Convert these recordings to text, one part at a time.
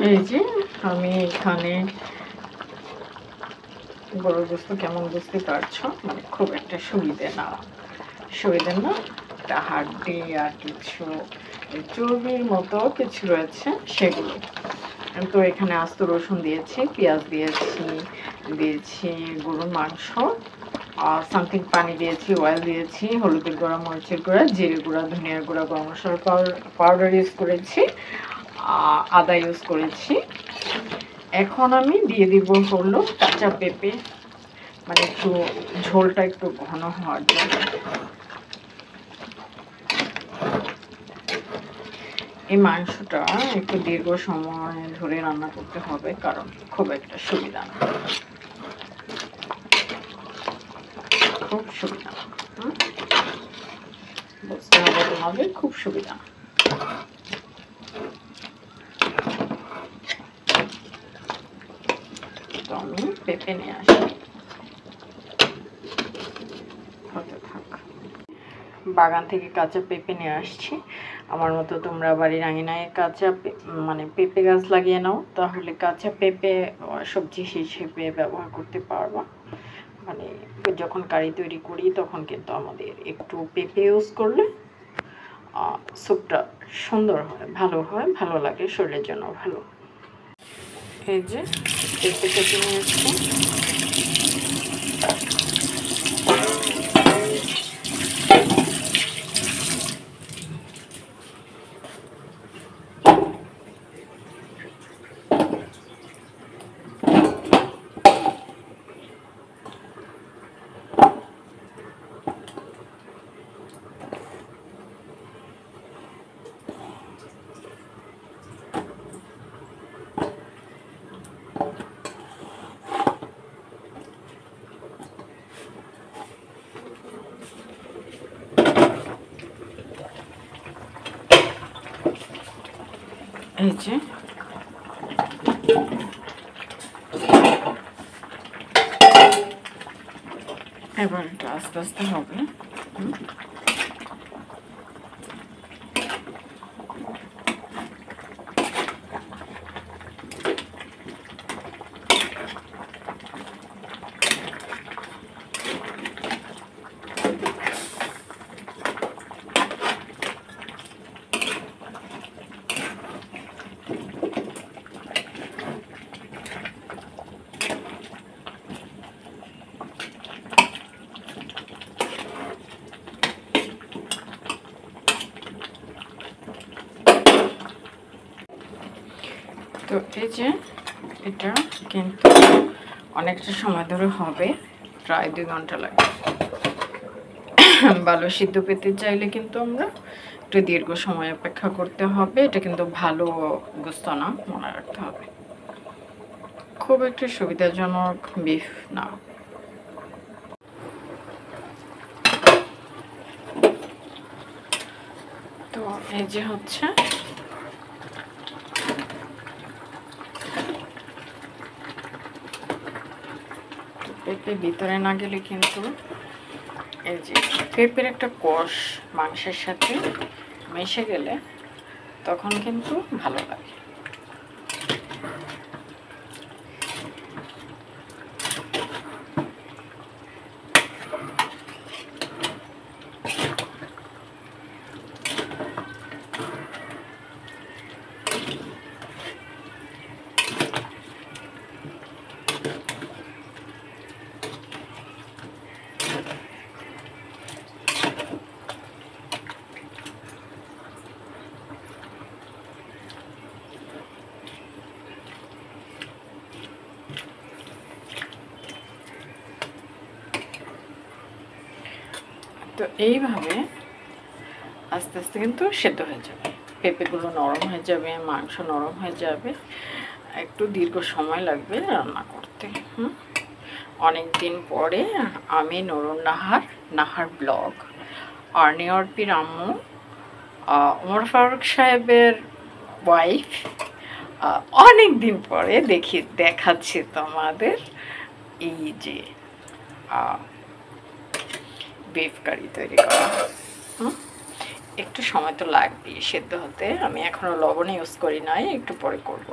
এই যে আমি এখানে গরুর গোস্ত কেমন বুঝতে পারছো, মানে খুব একটা সুবিধে না, একটা হাড্ডি আর কিছু চর্বির মতো কিছু রয়েছে সেগুলো। তো এখানে আস্ত রসুন দিয়েছি, পেঁয়াজ দিয়েছি গরুর মাংস, সামথিং পানি দিয়েছি, অয়েল দিয়েছি, হলুদের গুঁড়া, মরিচের গুঁড়া, জিরে গুঁড়া, ধনিয়ার গুঁড়া, গরম মশলার পাউডার ইউজ করেছি, আদা ইউজ করেছি। এখন আমি দিয়ে দিব হলো কাঁচা পেঁপে, মানে একটু ঝোলটা একটু ঘন হওয়ার জন্য। এই মাংসটা একটু দীর্ঘ সময় ধরে রান্না করতে হবে, কারণ খুব একটা সুবিধা না, খুব সুবিধা না, বুঝতে হবে তোমাদের, খুব সুবিধা না। তো আমি পেঁপে নিয়ে আসি, হতে থাক। বাগান থেকে কাঁচা পেঁপে নিয়ে আসছি। আমার মতো তোমরা বাড়ির আঙিনায় কাঁচা মানে পেঁপে গাছ লাগিয়ে নাও, তাহলে কাঁচা পেঁপে সবজি হিসেবে ব্যবহার করতে পারবা। মানে যখন কারি তৈরি করি তখন কিন্তু আমাদের একটু পেঁপে ইউজ করলে স্যুপটা সুন্দর হয়, ভালো লাগে, শরীরের জন্য ভালো। এই যে পেঁপে কেটে নিয়ে এসছি। এই যে এবার এটা আস্তে আস্তে হবে। তো এই যে এটা কিন্তু অনেকটা সময় ধরে হবে, প্রায় 2 ঘন্টা লাগবে। ভালো সিদ্ধ পেতে চাইলে কিন্তু আমরা একটু দীর্ঘ সময় অপেক্ষা করতে হবে। এটা কিন্তু ভালো গোস্ত না, মনে রাখতে হবে, খুব একটা সুবিধাজনক বিফ না। তো এই যে হচ্ছে পেঁপে ভিতরে না গেলে কিন্তু এই যে পেঁপের একটা কষ মাংসের সাথে মিশে গেলে তখন কিন্তু ভালো লাগে। তো এইভাবে আস্তে আস্তে কিন্তু সেদ্ধ হয়ে যাবে, পেঁপেগুলো নরম হয়ে যাবে, মাংস নরম হয়ে যাবে। একটু দীর্ঘ সময় লাগবে রান্না করতে। অনেক দিন পরে আমি নূরুন নাহার ব্লগ, অর্নি অর্পির আম্মু, ওমর ফারুক সাহেবের ওয়াইফ, অনেক দিন পরে দেখাচ্ছি তোমাদের এই যে বিফ কারি তৈরি করা। একটু সময় তো লাগবে সেদ্ধ হতে, আমি এখনও লবণ ইউজ করি নাই, একটু পরে করব।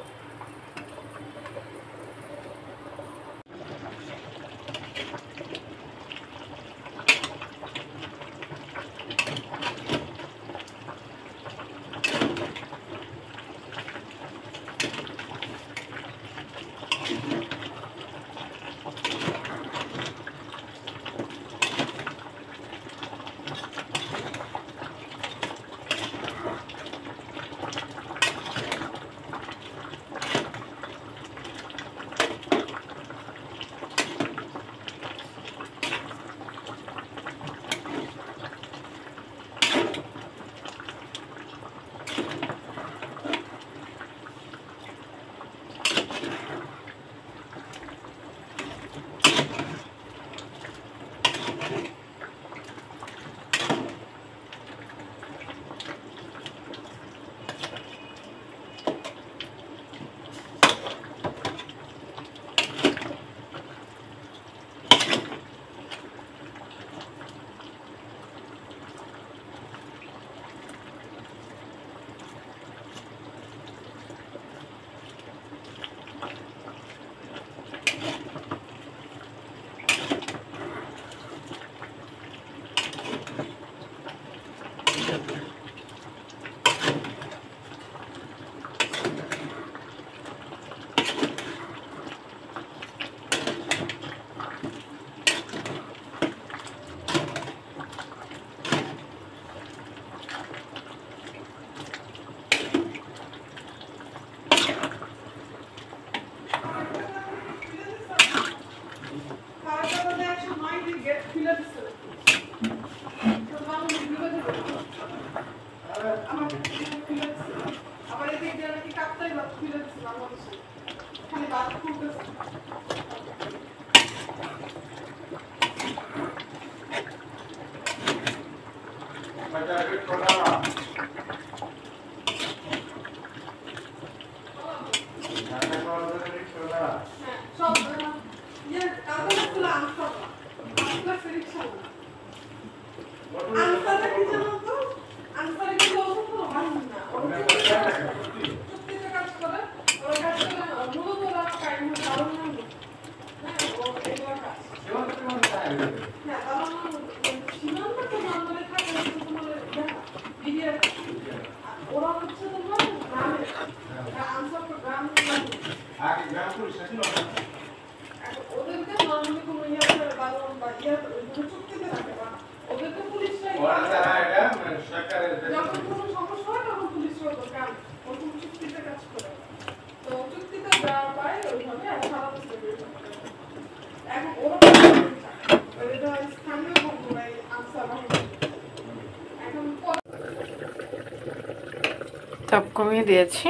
তাপ কমিয়ে দিয়েছি,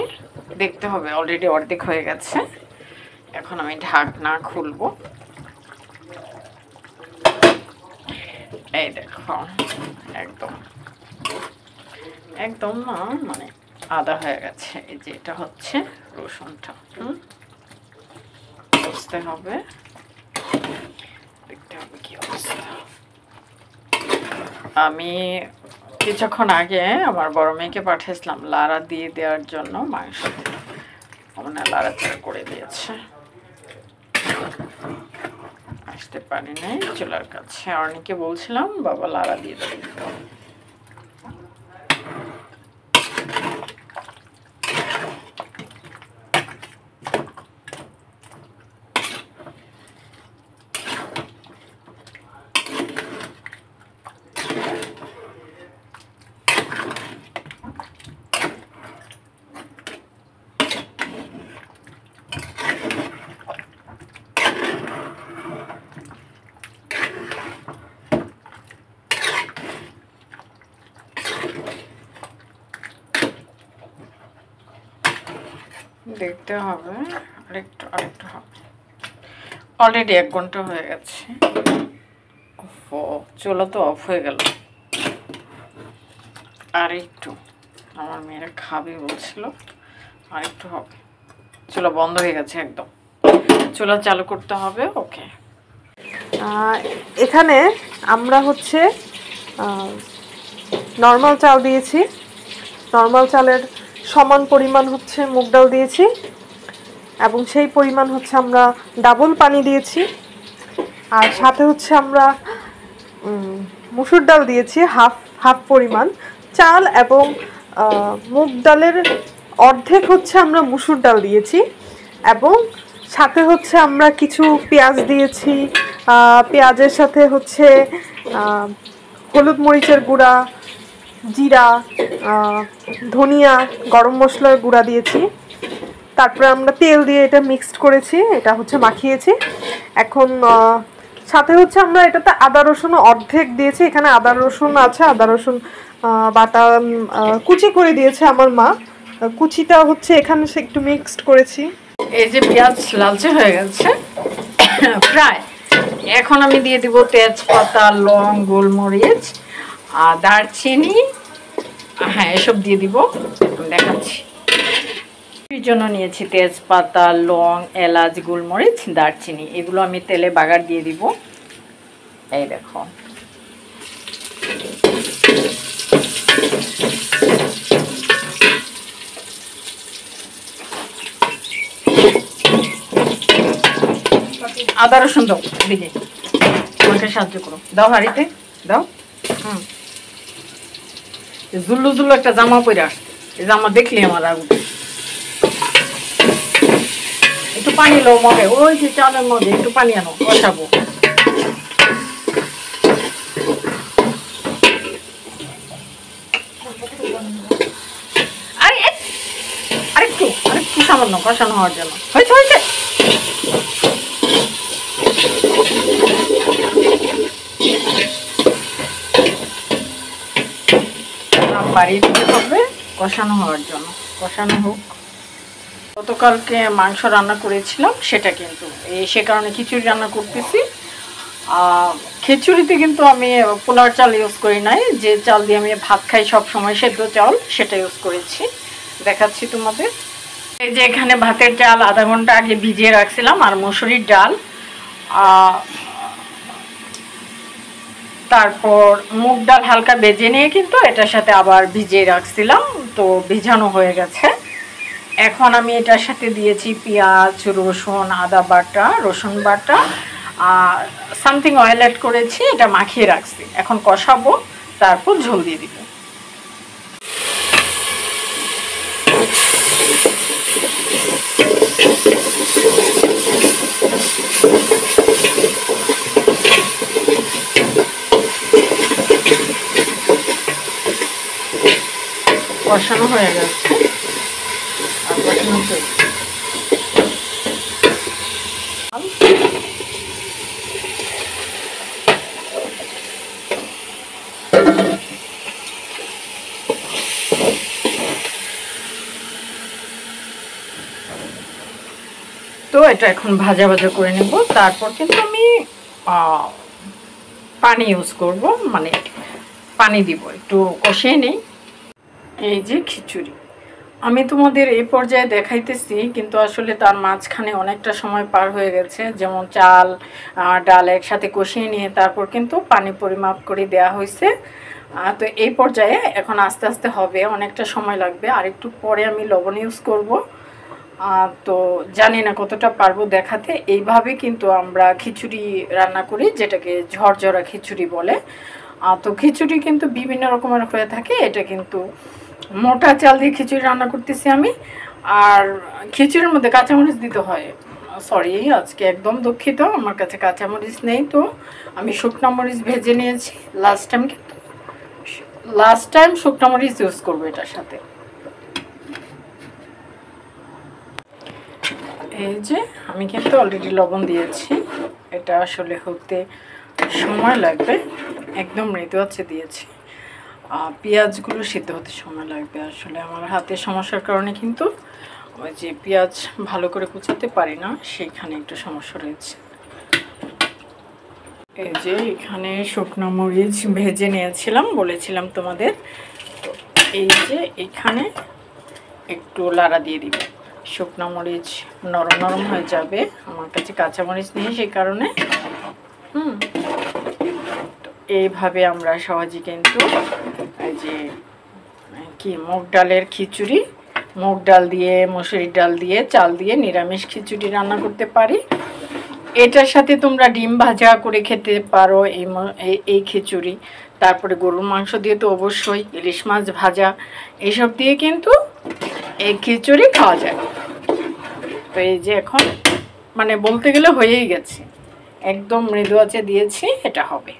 দেখতে হবে অলরেডি অর্ধেক হয়ে গেছে। এখন আমি ঢাকনা খুলবো। এই দেখো একদম একদম না মানে আদা হয়ে গেছে। এই যে এটা হচ্ছে রসুনটা, বুঝতে হবে, দেখতে হবে কি অবস্থা। আমি কিছুক্ষণ আগে আমার বড় মেয়েকে পাঠিয়েছিলাম লাড়া দিয়ে দেওয়ার জন্য মাংস, মানে লাড়াচাড়া করে দিয়েছে, আসতে পারি নাই চুলার কাছে। অনেকে বলছিলাম বাবা লাড়া দিয়ে দেবে। দেখতে হবে আরেকটু আরেকটু হবে। অলরেডি 1 ঘন্টা হয়ে গেছে। চুলা তো অফ হয়ে গেল। আর একটু, আমার মেয়েরা খাবে বলছিল, আর একটু হবে। চুলা বন্ধ হয়ে গেছে একদম, চুলা চালু করতে হবে। ওকে, এখানে আমরা হচ্ছে নর্মাল চাল দিয়েছি, নর্মাল চালের সমান পরিমাণ হচ্ছে মুগ ডাল দিয়েছি, এবং সেই পরিমাণ হচ্ছে আমরা ডাবল পানি দিয়েছি। আর সাথে হচ্ছে আমরা মুসুর ডাল দিয়েছি হাফ হাফ পরিমাণ চাল, এবং মুগ ডালের অর্ধেক হচ্ছে আমরা মুসুর ডাল দিয়েছি, এবং সাথে হচ্ছে আমরা কিছু পেঁয়াজ দিয়েছি। পেঁয়াজের সাথে হচ্ছে হলুদ মরিচের গুঁড়া, জিরা, ধনিয়া, গরম মশলার গুঁড়া দিয়েছি। তারপরে আমরা তেল দিয়ে এটা মিক্সড করেছি, এটা হচ্ছে মাখিয়েছি। এখন সাথে হচ্ছে আমরা এটাতে আদা রসুন অর্ধেক দিয়েছি। এখানে আদা রসুন আছে, আদা রসুন বাটা কুচি করে দিয়েছে আমার মা, কুচিটা হচ্ছে এখানে একটু মিক্সড করেছি। এই যে পেঁয়াজ লালচে হয়ে গেছে প্রায়। এখন আমি দিয়ে দিব তেজপাতা, লং, গোলমরিচ, দারচিনি, হ্যাঁ এসব দিয়ে দিব, দেখাচ্ছি। এর জন্য নিয়েছি তেজপাতা, লং, এলাচ, গোলমরিচ, দারচিনি, এগুলো আমি তেলে বাগার দিয়ে দিব। এই দেখো, আদা রসুন দাও, দিকে আমাকে সাহায্য করো, দাও হাঁড়িতে দাও। জুল্লু জুল্লু একটা জামা পরে আসছে, এই জামা দেখলি আমার আগুন। একটু পানি লো মগে, ওই যে চালের মধ্যে একটু পানি আনো, বসাবো। আরেকটু আরেকটু সামান্য কষানো হওয়ার জন্য। হয়েছে হয়েছে, বাড়িয়ে দিতে হবে কষানো হওয়ার জন্য। কষানো হোক, গতকালকে মাংস রান্না করেছিলাম সেটা কিন্তু সে কারণে খিচুড়ি রান্না করতেছি। খিচুড়িতে কিন্তু আমি পোলার চাল ইউজ করি নাই, যে চাল দিয়ে আমি ভাত খাই সব সময়, সেদ্ধ চাল, সেটা ইউজ করেছি। দেখাচ্ছি তোমাদের। এই যে এখানে ভাতের চাল আধা ঘন্টা আগে ভিজিয়ে রাখছিলাম, আর মসুরির ডাল, তারপর মুগ ডাল হালকা ভেজে নিয়ে কিন্তু এটার সাথে আবার ভিজিয়ে রাখছিলাম, তো ভিজানো হয়ে গেছে। এখন আমি এটার সাথে দিয়েছি পেঁয়াজ, রসুন, আদা বাটা, রসুন বাটা, সামথিং অয়েল অ্যাড করেছি, এটা মাখিয়ে রাখছি। এখন কষাবো, তারপর ঝোল দিয়ে দিব। কষানো হয়ে গেছে, আর কষানো তো এটা এখন ভাজা ভাজা করে নেব। তারপর কিন্তু আমি পানি ইউজ করব, মানে পানি দিব, একটু কষিয়ে নেই। এই যে খিচুড়ি আমি তোমাদের এই পর্যায়ে দেখাইতেছি, কিন্তু আসলে তার মাঝখানে অনেকটা সময় পার হয়ে গেছে। যেমন চাল ডাল একসাথে কষিয়ে নিয়ে তারপর কিন্তু পানি পরিমাপ করে দেয়া হয়েছে। তো এই পর্যায়ে এখন আস্তে আস্তে হবে, অনেকটা সময় লাগবে। আর একটু পরে আমি লবণ ইউজ করব। তো জানি না কতটা পারবো দেখাতে। এইভাবে কিন্তু আমরা খিচুড়ি রান্না করি, যেটাকে ঝরঝরা খিচুড়ি বলে। তো খিচুড়ি কিন্তু বিভিন্ন রকমের হয়ে থাকে। এটা কিন্তু মোটা চাল দিয়ে খিচুড়ি রান্না করতেছি আমি। আর খিচুড়ির মধ্যে কাঁচামরিচ দিতে হয়। সরি, আজকে একদম দুঃখিত, আমার কাছে কাঁচামরিচ নেই, তো আমি শুকনো মরিচ ভেজে নিয়েছি। লাস্ট টাইম শুকনো মরিচ ইউজ করবো এটার সাথে। এই যে আমি কিন্তু অলরেডি লবণ দিয়েছি, এটা আসলে হতে সময় লাগবে, একদম মৃদু আছে দিয়েছি। পেঁয়াজগুলো সিদ্ধ হতে সময় লাগবে। আসলে আমার হাতের সমস্যার কারণে কিন্তু ওই যে পেঁয়াজ ভালো করে কুচাতে পারি না, সেইখানে একটু সমস্যা রয়েছে। এই যে এখানে শুকনো মরিচ ভেজে নিয়েছিলাম, বলেছিলাম তোমাদের। তো এই যে এখানে একটু লাড়া দিয়ে দিব, শুকনো মরিচ নরম নরম হয়ে যাবে। আমার কাছে কাঁচামরিচ নেই, সেই কারণে এইভাবে আমরা সহজে কিন্তু এই যে কি মুগ ডালের খিচুড়ি, মুগ ডাল দিয়ে, মসুরির ডাল দিয়ে, চাল দিয়ে নিরামিষ খিচুড়ি রান্না করতে পারি। এটার সাথে তোমরা ডিম ভাজা করে খেতে পারো এই খিচুড়ি। তারপরে গরুর মাংস দিয়ে তো অবশ্যই, ইলিশ মাছ ভাজা, এইসব দিয়ে কিন্তু এই খিচুড়ি খাওয়া যায়। তো এই যে এখন মানে বলতে গেলে হয়েই গেছে, একদম মৃদু আঁচে দিয়েছি, এটা হবে।